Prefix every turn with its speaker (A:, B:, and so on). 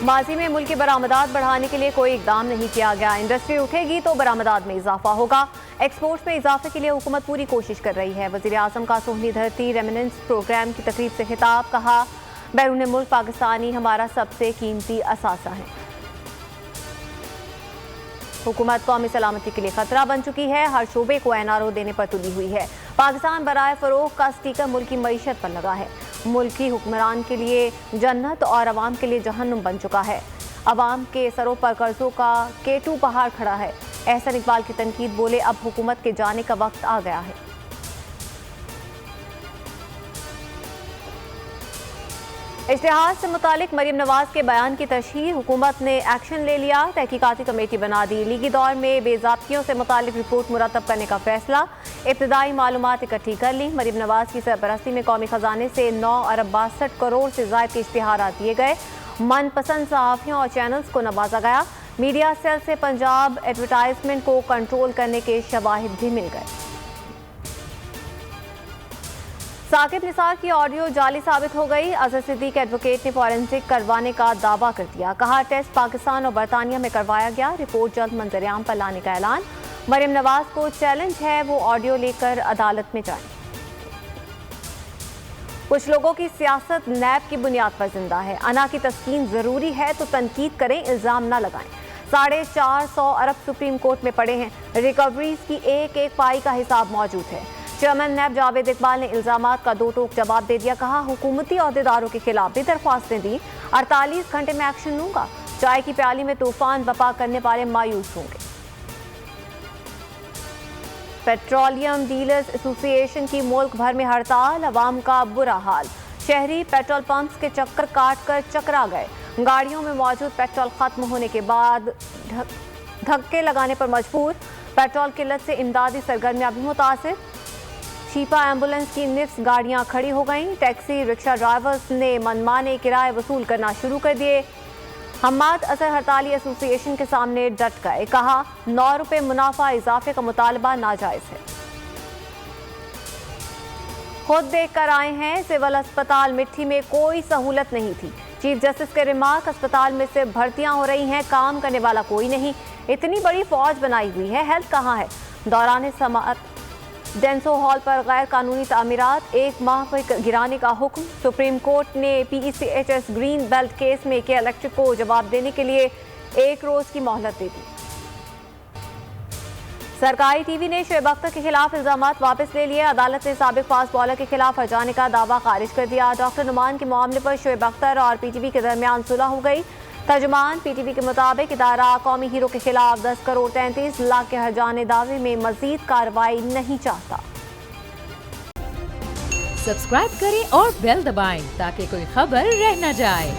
A: माजी में मुल्क की बरामदात बढ़ाने के लिए कोई इकदाम नहीं किया गया। इंडस्ट्री उठेगी तो बरामदात में इजाफा होगा। एक्सपोर्ट में इजाफे के लिए हुकूमत पूरी कोशिश कर रही है। वज़ीर आज़म का सोहनी धरती रेमिनेंस प्रोग्राम की तकरीब से खिताब, कहा बैरून मुल्क पाकिस्तानी हमारा सबसे कीमती असासा है। हुकूमत कौमी सलामती के लिए खतरा बन चुकी है। हर शोबे को NRO देने पर तुली हुई है। पाकिस्तान बराए फरोख का स्टीकर मुल्क की मईशत पर लगा है। मुल्की हुक्मरान के लिए जन्नत और अवाम के लिए जहन्नुम बन चुका है। अवाम के सरों पर कर्जों का केटू पहाड़ खड़ा है। एहसन इकबाल की तनकीद, बोले अब हुकूमत के जाने का वक्त आ गया है। इश्तिहार से मुतालिक मरीम नवाज के बयान की तशहीर, हुकूमत ने एक्शन ले लिया। तहकीकाती कमेटी बना दी। लीगी दौर में बेज़ाब्तियों से मुतालिक रिपोर्ट मुरतब करने का फैसला। इब्तदाई मालूमात इकट्ठी कर ली। मरीम नवाज की सरपरस्ती में कौमी खजाने से 9 अरब 62 करोड़ से ज़ायद के इश्तिहारात दिए गए। मनपसंद सहाफ़ियों और चैनल्स को नवाजा गया। मीडिया सेल से पंजाब एडवर्टाइजमेंट को कंट्रोल करने के शवाहिद भी मिल गए। साकिब निसार की ऑडियो जाली साबित हो गई। अजहर सिद्दीक एडवोकेट ने फॉरेंसिक करवाने का दावा कर दिया। कहा टेस्ट पाकिस्तान और बरतानिया में करवाया गया। रिपोर्ट जल्द मंजरेआम पर लाने का ऐलान। मरीम नवाज को चैलेंज है, वो ऑडियो लेकर अदालत में जाएं। कुछ लोगों की सियासत नैब की बुनियाद पर जिंदा है। अना की तस्कीन जरूरी है तो तनकीद करें, इल्जाम न लगाएं। 450 अरब सुप्रीम कोर्ट में पड़े हैं। रिकवरीज की एक एक पाई का हिसाब मौजूद है। चेयरमैन नैब जावेद इकबाल ने इल्जामात का दो टोक जवाब दे दिया। कहा हुकूमती अहदेदारों के खिलाफ भी दरख्वास्तें दी। 48 घंटे में एक्शन लूंगा। चाय की प्याली में तूफान बपा करने वाले मायूस होंगे। पेट्रोलियम डीलर्स एसोसिएशन की मुल्क भर में हड़ताल, अवाम का बुरा हाल। शहरी पेट्रोल पंप्स के चक्कर काट कर चकरा गए। गाड़ियों में मौजूद पेट्रोल खत्म होने के बाद धक्के लगाने पर मजबूर। पेट्रोल किल्लत से इमदादी सरगर्मियां भी मुतासिर। शीफा एम्बुलेंस की निफ्स गाड़ियां खड़ी हो गईं। टैक्सी रिक्शा ड्राइवर्स ने मनमाने किराए वसूल करना शुरू कर दिए। हम्माद असर हड़ताली एसोसिएशन के सामने डट गए। कहा 9 रुपए मुनाफा इजाफे का मुतालबा नाजायज है। खुद देख कर आए हैं, सिविल अस्पताल मिट्टी में कोई सहूलत नहीं थी। चीफ जस्टिस के रिमार्क, अस्पताल में सिर्फ भर्तियां हो रही हैं, काम करने वाला कोई नहीं। इतनी बड़ी फौज बनाई हुई है, हेल्थ कहाँ है। दौरान समाअत डेंसो हॉल पर गैर कानूनी तामीरात, 1 माह पर गिराने का हुक्म। सुप्रीम कोर्ट ने PECHS ग्रीन बेल्ट केस में के इलेक्ट्रिक को जवाब देने के लिए 1 रोज की मोहलत दे दी। सरकारी टीवी ने शोएब अख्तर के खिलाफ इल्जामात वापस ले लिए। अदालत ने साबिक फास्ट बॉलर के खिलाफ हर्जाने का दावा खारिज कर दिया। डॉक्टर नुमान के मामले पर शोएब अख्तर और PTV के दरमियान सुलह हो गई। तर्जुमान PTV के मुताबिक इदारा कौमी हीरो के खिलाफ 10 करोड़ 33 लाख के हर्जाने दावे में मजीद कार्रवाई नहीं चाहता।
B: सब्सक्राइब करें और बेल दबाएं ताकि कोई खबर रह न जाए।